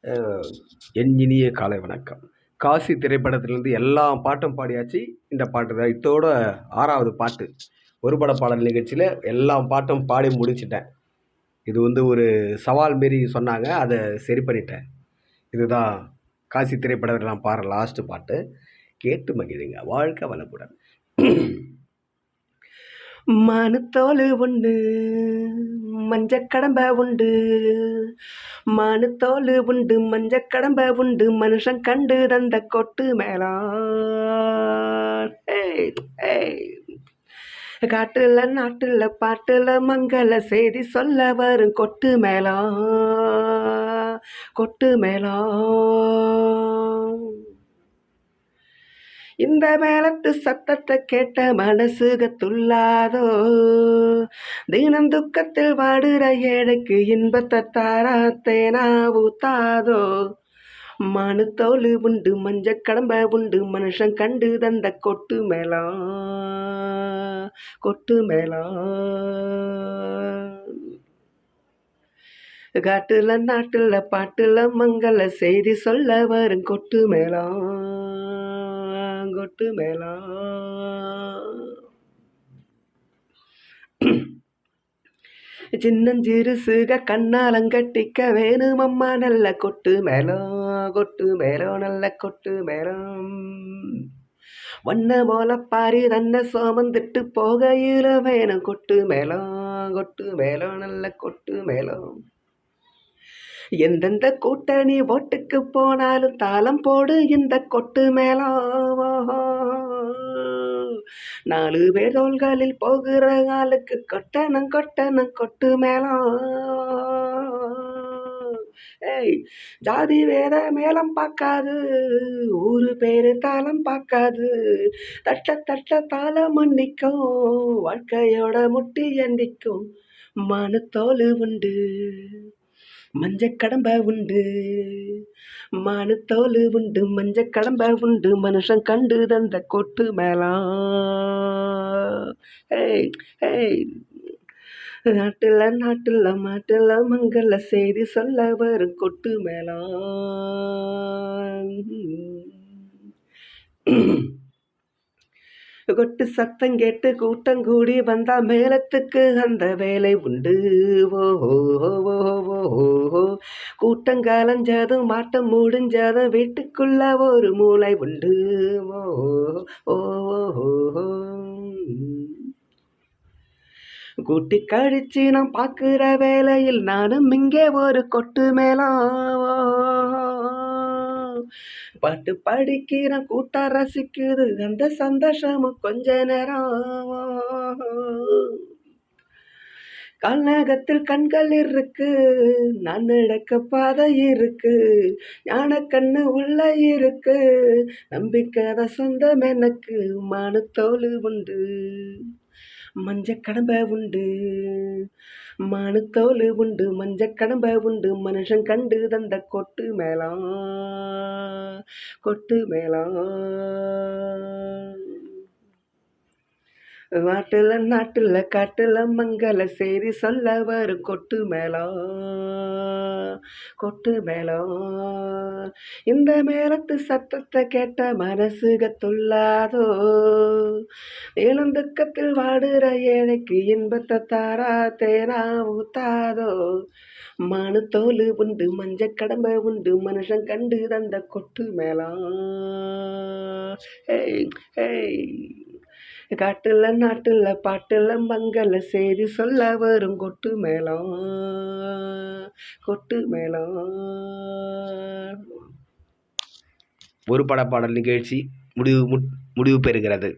அ என் இனிய காலை வணக்கம். காசி திரைப்படத்திலிருந்து எல்லா பாட்டும் பாடியாச்சு. இந்த பாட்டு தான் இத்தோட 6வது பாட்டு. ஒரு பட பாடல் நிகழ்ச்சியில எல்லா பாட்டும் பாடி முடிச்சுட்டேன். இது வந்து ஒரு சவால் மாரி சொன்னாங்க. அத சரி பண்ணிட்டேன். இதுதான் காசி திரைப்படத்துல நான் பாடுற லாஸ்ட் பாட்டு. கேட்டு மகிழுங்க. வாழ்க வளமுடன். மானுத்தோலு உண்டு, மஞ்சக் கடம்ப உண்டு. மானுத்தோலு உண்டு, மஞ்சக் கடம்ப உண்டு. மனுஷன் கண்டு தந்த கொட்டு மேளம். ஏய், ஏய். காட்டுல நாட்டுல பாட்டுல மங்கள செய்தி சொல்ல வரும் கொட்டு மேளம், கொட்டு மேளம். இந்த மேளத்து சத்தத்தை கேட்ட மனசுக துள்ளாதோ, தினம் துக்கத்தில் வாடுற ஏழைக்கு இன்பத்தை தாராத்தேனா ஊத்தாதோ. மனுத்தோலு உண்டு, மஞ்சக் கடம்ப உண்டு. மனுஷன் கண்டு தந்த கொட்டு மேளம், கொட்டு மேளம். காட்டுல நாட்டுல பாட்டுல மங்கள செய்தி சொல்ல வரும் கொட்டு மேளம், கொட்டு மேளம். சின்னஞ்சிறுசுக கண்ணாலங்கட்டிக்க வேணுமம்மா நல்ல கொட்டு மேளம், கொட்டு மேளம், நல்ல கொட்டு மேளம். வண்ண மோலப்பாரி தன்னை சோமந்துட்டு போகையில வேணும் கொட்டு மேளம், கொட்டு மேளம், நல்ல கொட்டு மேளம். எந்தெந்த கூட்டணி ஓட்டுக்கு போனாலும் தாளம் போடு இந்த கொட்டு மேளம். 4 பேர் தோள்களில் போகிற ஆளுக்கு கொட்டணும் கொட்டணும் கொட்டு மேளம். ஏய், ஜாதி வேத மேளம் பார்க்காது, ஊரு பேரு தாளம் பார்க்காது. தட்ட தட்ட தாளம் மன்னிக்கும், வாழ்க்கையோட முட்டி எந்திக்கும். மனுத்தோலு உண்டு, மஞ்சக் கடம்ப உண்டு. மானுத்தோலு உண்டு, மஞ்சக் கடம்ப உண்டு. மனுஷன் கண்டு தந்த கொட்டு மேளம். ஏய், ஏய். நாட்டுல நாட்டுல மாட்டுல மங்கள செய்தி சொல்ல வரும் கொட்டு மேளம். கொட்டு சத்தம் கேட்டு கூட்டம் கூடி வந்தா மேளத்துக்கு அந்த வேலை உண்டு. ஓஹோ, ஓஹோ. கூட்டம் கலைஞ்சதும் மாட்டம் முடிஞ்சதும் வீட்டுக்குள்ள ஒரு மூளை உண்டு. ஓஹோ. கூட்டி கழிச்சு நான் பார்க்குற வேலையில் நானும் இங்கே ஒரு கொட்டு மேளம். பாட்டு படிக்கிறேன், கூட்டம் ரசிக்குது, அந்த சந்தோஷமும் கொஞ்ச நேரம். கால்நகத்தில் கண்கள் இருக்கு, நான் நடக்க பாதை இருக்கு. ஞான கண்ணு உள்ள இருக்கு, நம்பிக்கைத சொந்தம் எனக்கு. மானுத்தோலு உண்டு, மஞ்சக் கடம்ப உண்டு. மானுத்தோலு உண்டு, மஞ்சக் கடம்ப உண்டு. மனுஷன் கண்டு தந்த கொட்டு மேளம், கொட்டு மேளம். நாட்டுல காட்டுல மங்கள செய்தி சொல்ல வரும் கொட்டு மேளம், கொட்டு மேளம். இந்த மேளத்து சத்தத்தை கேட்ட மனசுக துள்ளாதோ, இளந்துக்கத்தில் வாடுற ஏழைக்கு இன்பத்தை தாரா தேனா ஊத்தாதோ. மானுத்தோலு உண்டு, மஞ்சக் கடம்ப உண்டு. மனுஷன் கண்டு தந்த கொட்டு மேளம். ஏய், ஏய். காட்டுல நாட்டுல பாட்டுல மங்கள செய்தி சொல்ல வரும் கொட்டு மேளம், கொட்டு மேளம். ஒரு பட பாடல் நிகழ்ச்சி முடிவு பெறுகிறது.